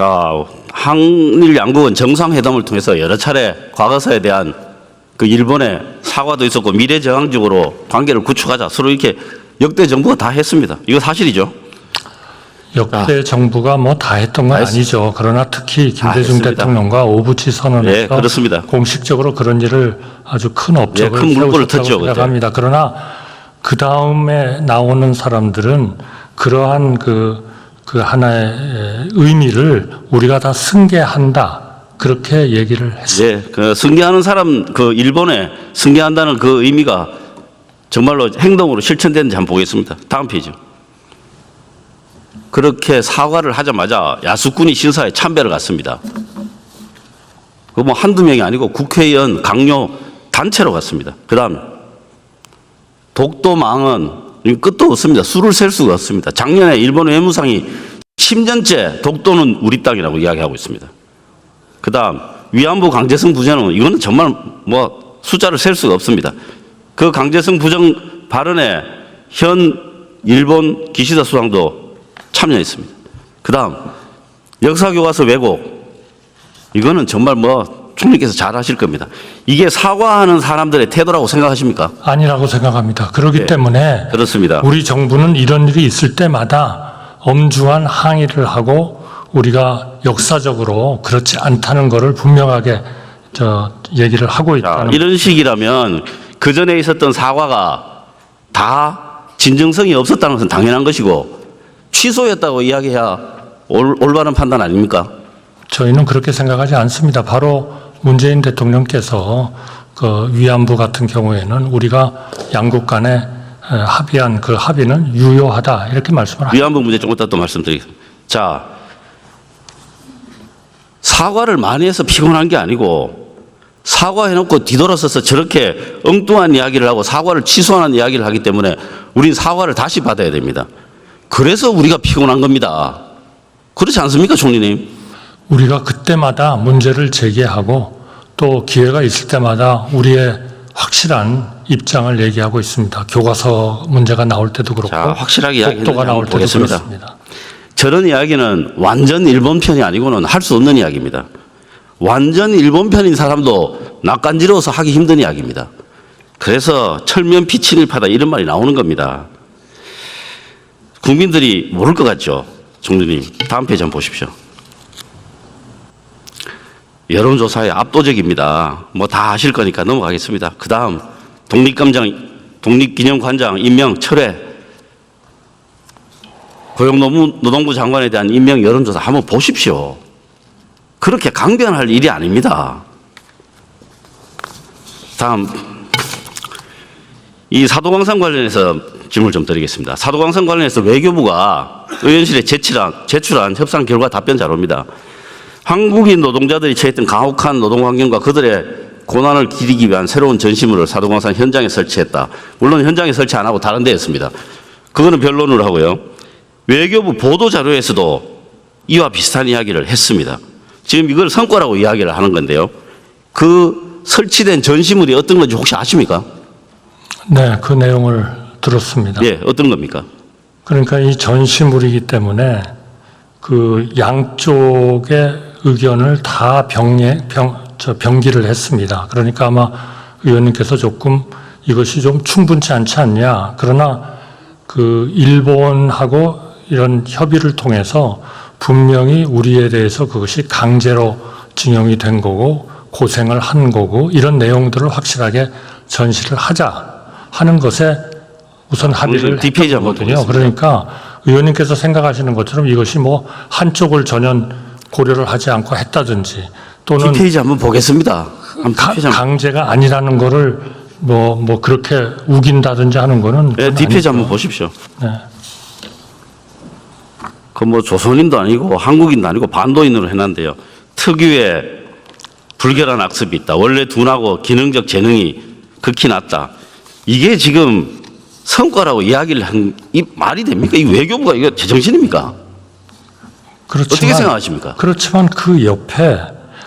자, 한일 양국은 정상회담을 통해서 여러 차례 과거사에 대한 그 일본의 사과도 있었고 미래지향적으로 관계를 구축하자 서로 이렇게 역대 정부가 다 했습니다. 이거 사실이죠. 역대 정부가 뭐 다 했던 건 아니죠. 그러나 특히 김대중 대통령과 오부치 선언에서 네, 그렇습니다. 공식적으로 그런 일을 아주 큰 업적을 큰 물꼬를 세우셨다고 텄죠, 생각합니다. 그러나 그 다음에 나오는 사람들은 그러한 그 하나의 의미를 우리가 다 승계한다. 그렇게 얘기를 했습니다. 네, 그 승계하는 사람, 그 일본에 승계한다는 그 의미가 정말로 행동으로 실천되는지 한번 보겠습니다. 다음 페이지. 그렇게 사과를 하자마자 야수꾼이 신사에 참배를 갔습니다. 그 뭐 한두 명이 아니고 국회의원, 강요 단체로 갔습니다. 그 다음 독도망은 끝도 없습니다. 수를 셀 수가 없습니다. 작년에 일본 외무상이 10년째 독도는 우리 땅이라고 이야기하고 있습니다. 그 다음 위안부 강제성 부정은 이거는 정말 뭐 숫자를 셀 수가 없습니다. 그 강제성 부정 발언에 현 일본 기시다 수상도 참여했습니다. 그 다음 역사교과서 왜곡 이거는 정말 뭐 총리께서 잘 하실 겁니다. 이게 사과하는 사람들의 태도라고 생각하십니까? 아니라고 생각합니다. 그렇기 네, 때문에 그렇습니다. 우리 정부는 이런 일이 있을 때마다 엄중한 항의를 하고 우리가 역사적으로 그렇지 않다는 것을 분명하게 얘기를 하고 있다는. 이런 식이라면 그 전에 있었던 사과가 다 진정성이 없었다는 것은 당연한 것이고 취소였다고 이야기해야 올바른 판단 아닙니까? 저희는 그렇게 생각하지 않습니다. 바로 문재인 대통령께서 그 위안부 같은 경우에는 우리가 양국 간에 합의한 그 합의는 유효하다 이렇게 말씀을 하셨습니다. 위안부 문제 조금 이따 또 말씀드리겠습니다. 자, 사과를 많이 해서 피곤한 게 아니고 사과해놓고 뒤돌아서서 저렇게 엉뚱한 이야기를 하고 사과를 취소하는 이야기를 하기 때문에 우린 사과를 다시 받아야 됩니다. 그래서 우리가 피곤한 겁니다. 그렇지 않습니까, 총리님? 우리가 그때마다 문제를 제기하고 또 기회가 있을 때마다 우리의 확실한 입장을 얘기하고 있습니다. 교과서 문제가 나올 때도 그렇고 자, 확실하게 이야기했는지 독도가 나올 한번 때도 보겠습니다. 그렇습니다. 저런 이야기는 완전 일본 편이 아니고는 할 수 없는 이야기입니다. 완전 일본 편인 사람도 낯간지러워서 하기 힘든 이야기입니다. 그래서 철면 피친일파다 이런 말이 나오는 겁니다. 국민들이 모를 것 같죠? 총리님, 다음 페이지 한번 보십시오. 여론조사에 압도적입니다. 뭐 다 아실 거니까 넘어가겠습니다. 그 다음 독립기념관장 임명 철회, 고용노동부 장관에 대한 임명 여론조사 한번 보십시오. 그렇게 강변할 일이 아닙니다. 다음 이 사도광산 관련해서 질문을 좀 드리겠습니다. 사도광산 관련해서 외교부가 의원실에 제출한 협상 결과 답변 자료입니다. 한국인 노동자들이 처했던 가혹한 노동환경과 그들의 고난을 기리기 위한 새로운 전시물을 사도광산 현장에 설치했다. 물론 현장에 설치 안 하고 다른 데 했습니다. 그거는 변론을 하고요. 외교부 보도자료에서도 이와 비슷한 이야기를 했습니다. 지금 이걸 성과라고 이야기를 하는 건데요. 그 설치된 전시물이 어떤 건지 혹시 아십니까? 네, 그 내용을 들었습니다. 예, 어떤 겁니까? 그러니까 이 전시물이기 때문에 그 양쪽의 의견을 다 병기를 했습니다. 그러니까 아마 의원님께서 조금 이것이 좀 충분치 않지 않냐. 그러나 그 일본하고 이런 협의를 통해서 분명히 우리에 대해서 그것이 강제로 징용이 된 거고 고생을 한 거고 이런 내용들을 확실하게 전시를 하자 하는 것에 우선 합의를 뒷페이지 한번 했거든요. 그러니까 의원님께서 생각하시는 것처럼 이것이 뭐 한쪽을 전혀 고려를 하지 않고 했다든지 또는 뒷페이지 한번 보겠습니다. 강제가 아니라는 거를 뭐 그렇게 우긴다든지 하는 거는 네, 뒷페이지 한번 보십시오. 네. 그 뭐 조선인도 아니고 한국인도 아니고 반도인으로 해놨는데요. 특유의 불결한 악습이 있다. 원래 둔하고 기능적 재능이 극히 낮다. 이게 지금 성과라고 이야기를 한 이 말이 됩니까? 이 외교부가 이거 제정신입니까? 그렇지만, 어떻게 생각하십니까? 그렇지만 그 옆에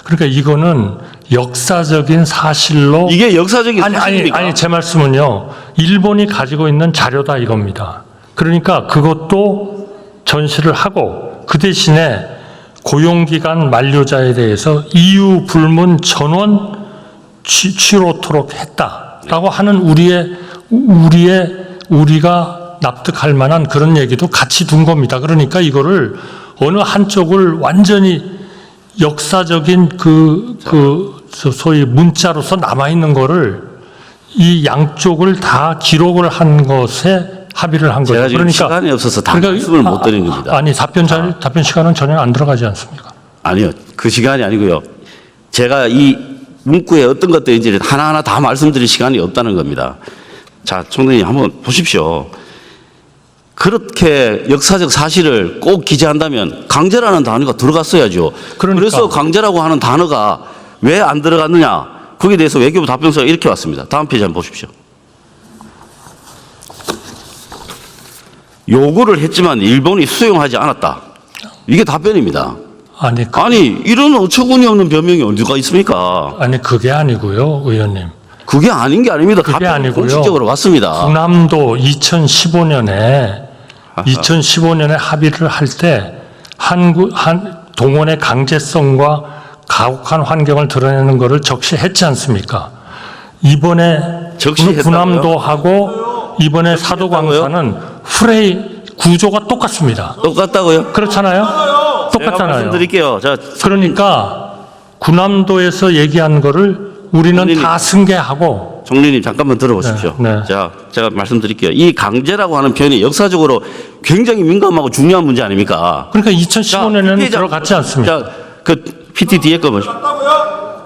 그러니까 이거는 역사적인 사실로 이게 역사적인 사실입니까? 아니 제 말씀은요. 일본이 가지고 있는 자료다 이겁니다. 그러니까 그것도 전시를 하고 그 대신에 고용기간 만료자에 대해서 이유 불문 전원 취로토록 했다라고 하는 우리가 납득할 만한 그런 얘기도 같이 둔 겁니다. 그러니까 이거를 어느 한쪽을 완전히 역사적인 소위 문자로서 남아있는 거를 이 양쪽을 다 기록을 한 것에 합의를 한 거죠. 제가 지금 시간이 없어서 다 말씀을 못 드리는 겁니다. 아니, 답변 시간은 전혀 안 들어가지 않습니까? 아니요. 그 시간이 아니고요. 제가 이 문구에 어떤 것들인지 하나하나 다 말씀드릴 시간이 없다는 겁니다. 자, 총장님 한번 보십시오. 그렇게 역사적 사실을 꼭 기재한다면 강제라는 단어가 들어갔어야죠. 그러니까. 그래서 강제라고 하는 단어가 왜 안 들어갔느냐. 거기에 대해서 외교부 답변서가 이렇게 왔습니다. 다음 페이지 한번 보십시오. 요구를 했지만 일본이 수용하지 않았다. 이게 답변입니다. 아니 이런 어처구니 없는 변명이 어디가 있습니까? 아니, 그게 아니고요, 의원님. 그게 아닌 게 아닙니다. 그게 답변은 아니고요. 공식적으로 왔습니다. 군함도 2015년에 합의를 할 때 동원의 강제성과 가혹한 환경을 드러내는 것을 적시했지 않습니까? 이번에 적시했다고요? 군함도 하고 이번에 사도광사는 구조가 똑같습니다. 똑같다고요? 그렇잖아요? 제가 똑같잖아요. 말씀드릴게요. 자, 그러니까 군함도에서 얘기한 거를 우리는 총리님. 다 승계하고. 총리님 잠깐만 들어보십시오. 네. 자, 제가 말씀드릴게요. 이 강제라고 하는 표현이 역사적으로 굉장히 민감하고 중요한 문제 아닙니까? 그러니까 2015년에는 자, 들어갔지 않습니까? 자, 그 PT 뒤에 거 보십시오.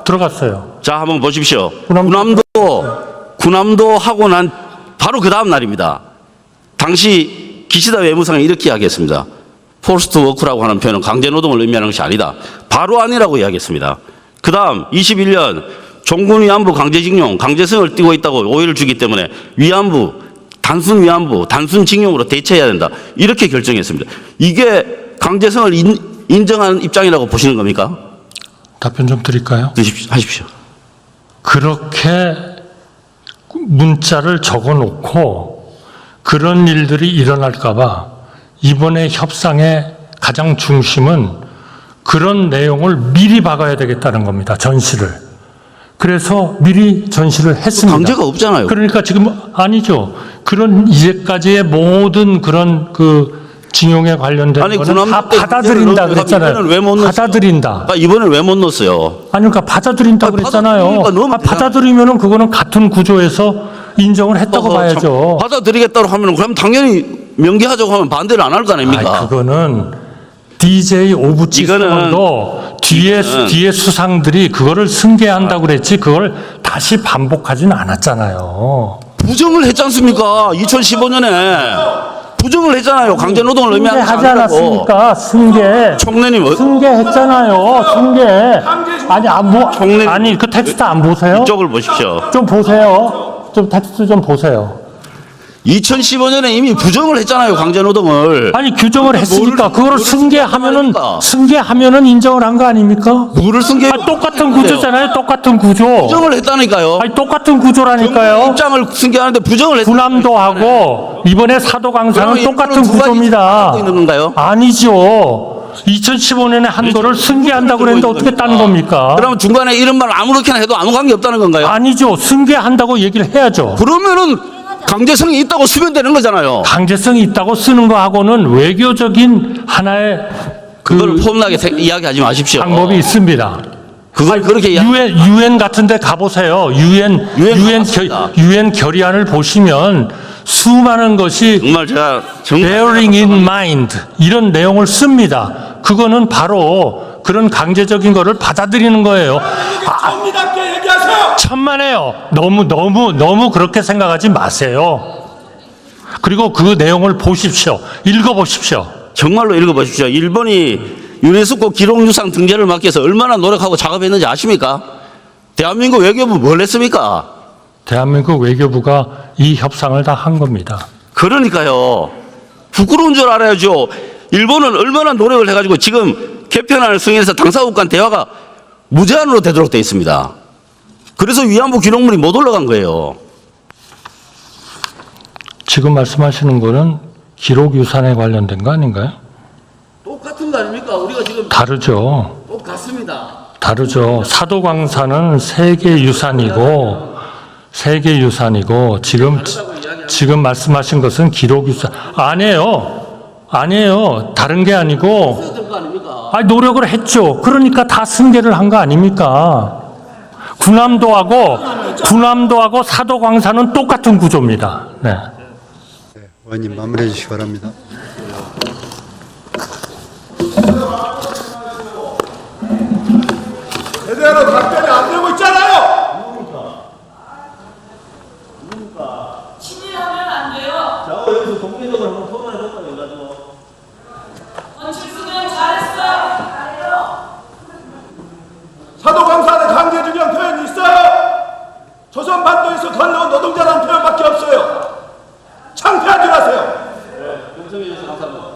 들어갔어요. 자, 한번 보십시오. 군함도. 군함도 하고 난 바로 그 다음 날입니다. 당시 기시다 외무상이 이렇게 이야기했습니다. 포스트 워크라고 하는 표현은 강제 노동을 의미하는 것이 아니다. 바로 아니라고 이야기했습니다. 그 다음 21년 종군 위안부 강제징용, 강제성을 띠고 있다고 오해를 주기 때문에 위안부, 단순 징용으로 대체해야 된다. 이렇게 결정했습니다. 이게 강제성을 인정한 입장이라고 보시는 겁니까? 답변 좀 드릴까요? 하십시오. 그렇게 문자를 적어놓고 그런 일들이 일어날까봐 이번에 협상의 가장 중심은 그런 내용을 미리 박아야 되겠다는 겁니다. 전시를. 그래서 미리 전시를 했습니다. 강제가 없잖아요. 그러니까 지금 아니죠. 그런 이제까지의 모든 그런 징용에 관련된 아니, 거는 다 받아들인다 그랬잖아요. 이번에는 왜 못 넣었어요? 받아들인다. 이번에는 왜 못 넣었어요? 아니, 그러니까 받아들인다 그랬잖아요. 받아들이면은 그거는 같은 구조에서 인정을 했다고 봐야죠. 받아들이겠다고 하면 그럼 당연히 명기하자고 하면 반대를 안 할 거 아닙니까? 아니, 그거는 DJ 오부치 수상도 뒤에 수상들이 그거를 승계한다고 그랬지 그걸 다시 반복하지는 않았잖아요. 부정을 했지 않습니까? 2015년에 부정을 했잖아요. 강제 노동을 의미하는 것이 하지 아니라고. 않았습니까? 승계. 총리님 승계했잖아요. 승계. 총리- 아니, 그 텍스트 안 보세요? 이쪽을 보십시오. 좀 보세요. 좀 텍스트 좀 보세요. 2015년에 이미 부정을 했잖아요. 강제 노동을. 아니, 규정을 했으니까 그거를 승계하면은 인정을 한 거 아닙니까? 뭐를 승계? 똑같은 구조잖아요. 똑같은 구조. 부정을 했다니까요. 아니, 똑같은 구조라니까요. 입장을 승계하는데 부정을 했다니까요. 군함도 하고 이번에 사도강사는 그러면 똑같은 두 가지 구조입니다. 하고 있는 건가요? 아니죠. 2015년에 한 거를 승계한다고 그랬는데 어떻게 딴 겁니까? 그러면 중간에 이런 말 아무렇게나 해도 아무 관계 없다는 건가요? 아니죠. 승계한다고 얘기를 해야죠. 그러면은 강제성이 있다고 쓰면 되는 거잖아요. 강제성이 있다고 쓰는 거하고는 외교적인 하나의 그걸 폼나게 이야기하지 마십시오. 방법이 있습니다. 그걸 그렇게 유엔 같은 데 가보세요. 유엔 결의안을 보시면 수많은 것이 정말 제가 bearing in mind 이런 내용을 씁니다. 그거는 바로 그런 강제적인 거를 받아들이는 거예요. 정리답게 얘기하세요. 천만에요. 너무 그렇게 생각하지 마세요. 그리고 그 내용을 보십시오. 읽어보십시오. 정말로 읽어보십시오. 일본이 유네스코 기록유산 등재를 막기 위해서 얼마나 노력하고 작업했는지 아십니까? 대한민국 외교부 뭘 했습니까? 대한민국 외교부가 이 협상을 다 한 겁니다. 그러니까요. 부끄러운 줄 알아야죠. 일본은 얼마나 노력을 해가지고 지금 개편안을 승인해서 당사국 간 대화가 무제한으로 되도록 되어 있습니다. 그래서 위안부 기록물이 못 올라간 거예요. 지금 말씀하시는 거는 기록유산에 관련된 거 아닌가요? 똑같은 거 아닙니까? 우리가 지금 다르죠. 같습니다. 다르죠. 사도광산은 세계유산이고 지금 말씀하신 것은 기록유산 아니에요. 다른 게 아니고 될거 아닙니까? 노력을 했죠. 그러니까 다 승계를 한 거 아닙니까? 군함도하고 사도광산은 똑같은 구조입니다. 네. 의원님 마무리해 주시기 바랍니다. 제대로 답변이 안 되고 있잖아요. 친일하면 안 돼요. 자, 여기서 공개적으로 한번 토론해볼까요? 가지고. 원칠수는 잘했어. 사도광산에 강제징용 표현이 있어요. 조선반도에서 건너온 노동자라는 표현밖에 없어요. 창피하지 마세요. 경청해 주셔서 감사합니다.